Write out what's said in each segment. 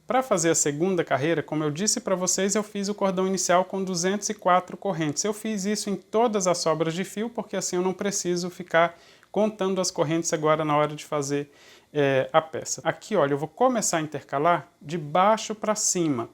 Para fazer a segunda carreira, como eu disse para vocês, eu fiz o cordão inicial com 204 correntes. Eu fiz isso em todas as sobras de fio, porque assim eu não preciso ficar contando as correntes agora na hora de fazer a peça. Aqui, olha, eu vou começar a intercalar de baixo para cima.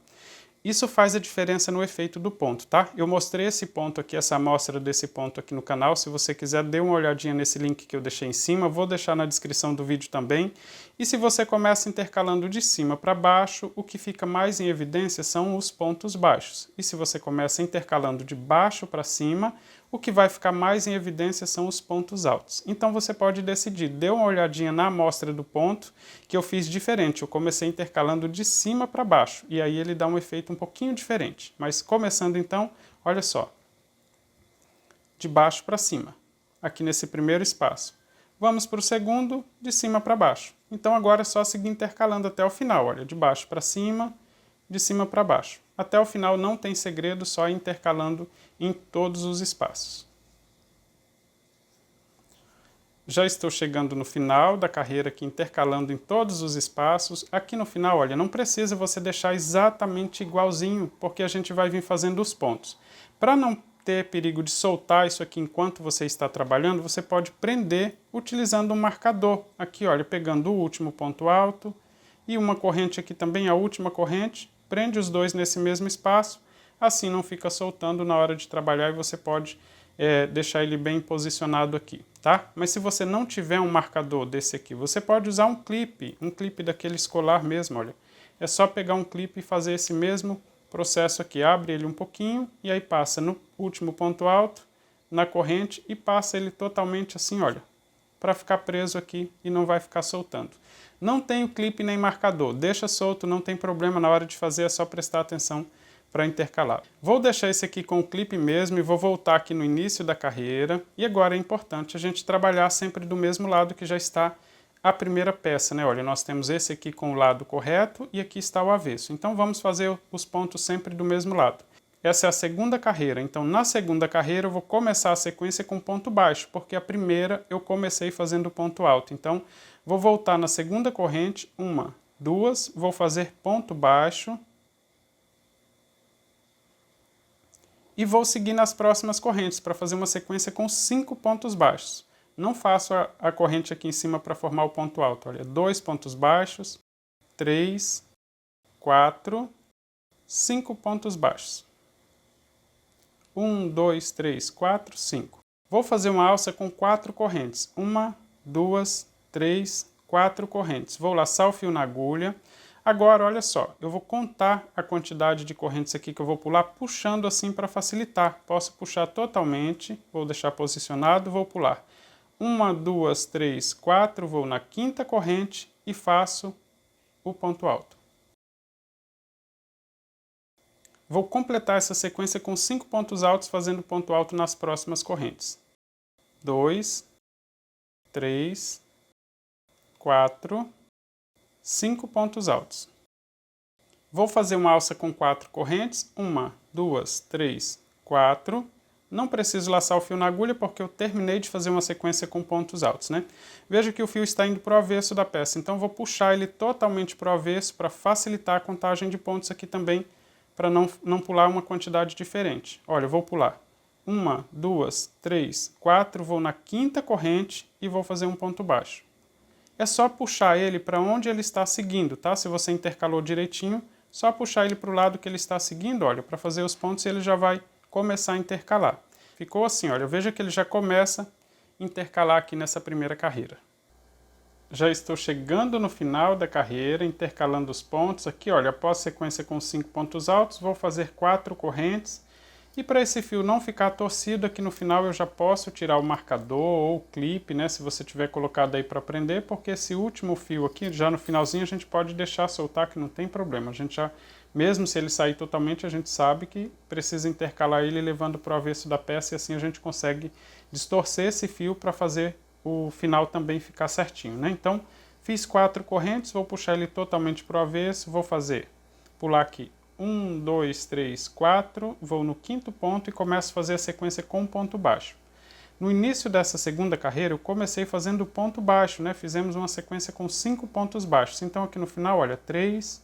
Isso faz a diferença no efeito do ponto, tá? Eu mostrei esse ponto aqui, essa amostra desse ponto aqui no canal. Se você quiser, dê uma olhadinha nesse link que eu deixei em cima. Vou deixar na descrição do vídeo também. E se você começa intercalando de cima para baixo, o que fica mais em evidência são os pontos baixos. E se você começa intercalando de baixo para cima, o que vai ficar mais em evidência são os pontos altos. Então você pode decidir, dê uma olhadinha na amostra do ponto, que eu fiz diferente. Eu comecei intercalando de cima para baixo, e aí ele dá um efeito um pouquinho diferente. Mas começando então, olha só, de baixo para cima, aqui nesse primeiro espaço. Vamos para o segundo, de cima para baixo. Então agora é só seguir intercalando até o final, olha, de baixo para cima, de cima para baixo. Até o final não tem segredo, só intercalando em todos os espaços. Já estou chegando no final da carreira aqui, intercalando em todos os espaços. Aqui no final, olha, não precisa você deixar exatamente igualzinho, porque a gente vai vir fazendo os pontos. Para não ter perigo de soltar isso aqui enquanto você está trabalhando, você pode prender utilizando um marcador. Aqui, olha, pegando o último ponto alto e uma corrente aqui também, a última corrente. Prende os dois nesse mesmo espaço, assim não fica soltando na hora de trabalhar e você pode deixar ele bem posicionado aqui, tá? Mas se você não tiver um marcador desse aqui, você pode usar um clipe daquele escolar mesmo, olha. É só pegar um clipe e fazer esse mesmo processo aqui, abre ele um pouquinho e aí passa no último ponto alto, na corrente e passa ele totalmente assim, olha, para ficar preso aqui e não vai ficar soltando. Não tem o clipe nem marcador, deixa solto, não tem problema, na hora de fazer é só prestar atenção para intercalar. Vou deixar esse aqui com o clipe mesmo e vou voltar aqui no início da carreira. E agora é importante a gente trabalhar sempre do mesmo lado que já está a primeira peça, né? Olha, nós temos esse aqui com o lado correto e aqui está o avesso. Então vamos fazer os pontos sempre do mesmo lado. Essa é a segunda carreira, então na segunda carreira eu vou começar a sequência com ponto baixo, porque a primeira eu comecei fazendo ponto alto. Então vou voltar na segunda corrente, uma, duas, vou fazer ponto baixo e vou seguir nas próximas correntes para fazer uma sequência com 5 pontos baixos. Não faço a corrente aqui em cima para formar o ponto alto, olha, 2 pontos baixos, 3, 4, 5 pontos baixos. 1, 2, 3, 4, 5. Vou fazer uma alça com 4 correntes. 1, 2, 3, 4 correntes. Vou laçar o fio na agulha. Agora, olha só, eu vou contar a quantidade de correntes aqui que eu vou pular, puxando assim para facilitar. Posso puxar totalmente, vou deixar posicionado, vou pular. 1, 2, 3, 4, vou na quinta corrente e faço o ponto alto. Vou completar essa sequência com 5 pontos altos, fazendo ponto alto nas próximas correntes. 2, 3, 4, 5 pontos altos. Vou fazer uma alça com 4 correntes. 1, 2, 3, 4. Não preciso laçar o fio na agulha porque eu terminei de fazer uma sequência com pontos altos, né? Veja que o fio está indo para o avesso da peça, então vou puxar ele totalmente para o avesso para facilitar a contagem de pontos aqui também, para não pular uma quantidade diferente. Olha, eu vou pular 1, 2, 3, 4, vou na quinta corrente e vou fazer um ponto baixo. É só puxar ele para onde ele está seguindo, tá? Se você intercalou direitinho, só puxar ele para o lado que ele está seguindo, olha, para fazer os pontos ele já vai começar a intercalar. Ficou assim, olha, veja que ele já começa a intercalar aqui nessa primeira carreira. Já estou chegando no final da carreira, intercalando os pontos aqui, olha, após a sequência com 5 pontos altos, vou fazer 4 correntes. E para esse fio não ficar torcido, aqui no final eu já posso tirar o marcador ou o clipe, né, se você tiver colocado aí para prender, porque esse último fio aqui, já no finalzinho, a gente pode deixar soltar, que não tem problema. A gente já, mesmo se ele sair totalmente, a gente sabe que precisa intercalar ele levando para o avesso da peça e assim a gente consegue distorcer esse fio para fazer o final também ficar certinho, né? Então, fiz 4 correntes, vou puxar ele totalmente para o avesso, vou pular aqui 1, 2, 3, 4, vou no quinto ponto e começo a fazer a sequência com ponto baixo. No início dessa segunda carreira, eu comecei fazendo ponto baixo, né? Fizemos uma sequência com 5 pontos baixos. Então, aqui no final, olha, 3,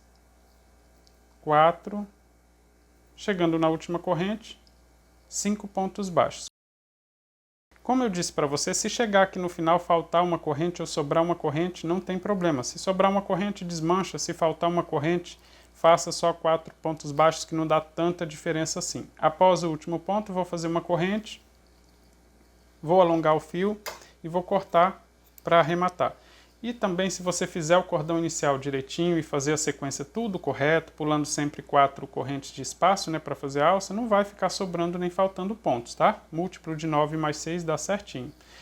4, chegando na última corrente, 5 pontos baixos. Como eu disse para você, se chegar aqui no final faltar uma corrente ou sobrar uma corrente, não tem problema. Se sobrar uma corrente, desmancha. Se faltar uma corrente, faça só 4 pontos baixos, que não dá tanta diferença assim. Após o último ponto, vou fazer uma corrente, vou alongar o fio e vou cortar para arrematar. E também, se você fizer o cordão inicial direitinho e fazer a sequência tudo correto, pulando sempre 4 correntes de espaço, né, para fazer a alça, não vai ficar sobrando nem faltando pontos, tá? Múltiplo de 9 mais 6 dá certinho.